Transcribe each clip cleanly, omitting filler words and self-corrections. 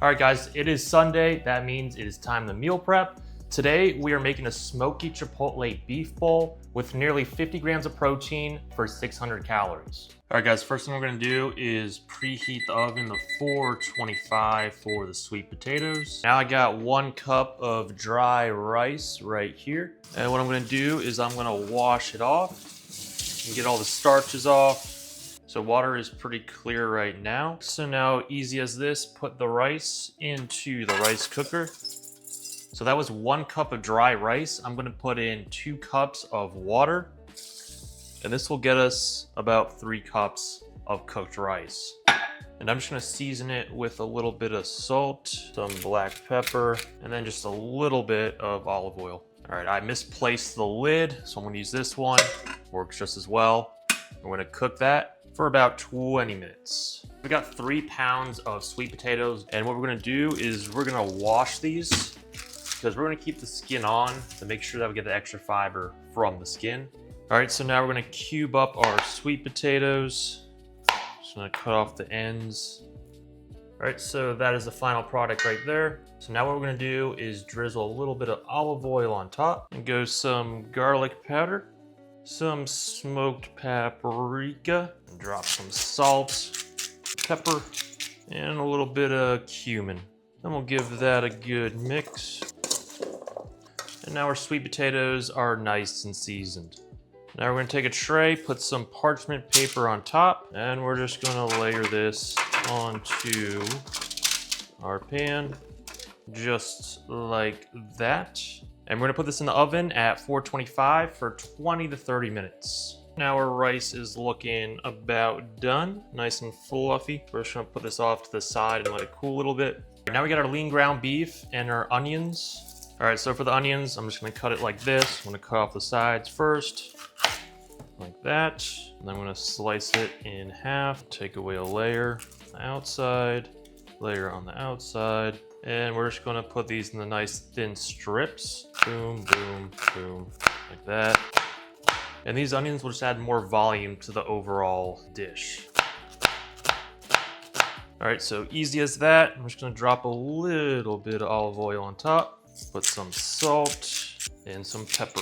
All right, guys, it is Sunday. That means it is time to meal prep. Today, we are making a Smokey Chipotle beef bowl with nearly 50 grams of protein for 600 calories. All right, guys, first thing we're gonna do is preheat the oven to 425 for the sweet potatoes. Now I got 1 cup of dry rice right here. And what I'm gonna do is I'm gonna wash it off and get all the starches off. So water is pretty clear right now. So now, easy as this, put the rice into the rice cooker. So that was 1 cup of dry rice. I'm gonna put in 2 cups of water. And this will get us about 3 cups of cooked rice. And I'm just gonna season it with a little bit of salt, some black pepper, and then just a little bit of olive oil. All right, I misplaced the lid, so I'm gonna use this one. Works just as well. We're gonna cook that for about 20 minutes. We got 3 pounds of sweet potatoes, and what we're gonna do is we're gonna wash these because we're gonna keep the skin on to make sure that we get the extra fiber from the skin. All right, so now we're gonna cube up our sweet potatoes. Just gonna cut off the ends. All right, so that is the final product right there. So now what we're gonna do is drizzle a little bit of olive oil on top and go some garlic powder, some smoked paprika, and drop some salt, pepper, and a little bit of cumin. Then we'll give that a good mix. And now our sweet potatoes are nice and seasoned. Now we're gonna take a tray, put some parchment paper on top, and we're just gonna layer this onto our pan, just like that. And we're gonna put this in the oven at 425 for 20 to 30 minutes. Now our rice is looking about done, nice and fluffy. We're just gonna put this off to the side and let it cool a little bit. Now we got our lean ground beef and our onions. All right, so for the onions, I'm just gonna cut it like this. I'm gonna cut off the sides first, like that. And then I'm gonna slice it in half, take away a layer on the outside, layer on the outside. And we're just gonna put these in the nice thin strips. Boom, boom, boom, like that. And these onions will just add more volume to the overall dish. All right, so easy as that. I'm just gonna drop a little bit of olive oil on top, put some salt and some pepper.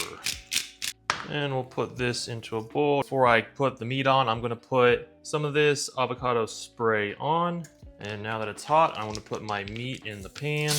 And we'll put this into a bowl. Before I put the meat on, I'm gonna put some of this avocado spray on. And now that it's hot, I'm gonna put my meat in the pan.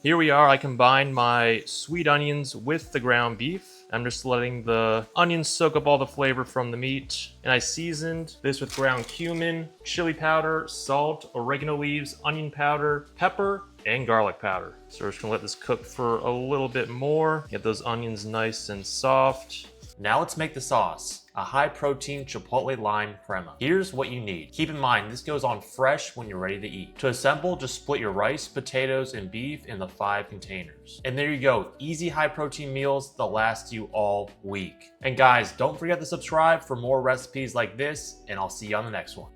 Here we are, I combined my sweet onions with the ground beef. I'm just letting the onions soak up all the flavor from the meat. And I seasoned this with ground cumin, chili powder, salt, oregano leaves, onion powder, pepper, and garlic powder. So we're just gonna let this cook for a little bit more, get those onions nice and soft. Now let's make the sauce, a high protein Chipotle lime crema. Here's what you need. Keep in mind, this goes on fresh when you're ready to eat. To assemble, just split your rice, potatoes, and beef in the 5 containers. And there you go, easy high protein meals that last you all week. And guys, don't forget to subscribe for more recipes like this, and I'll see you on the next one.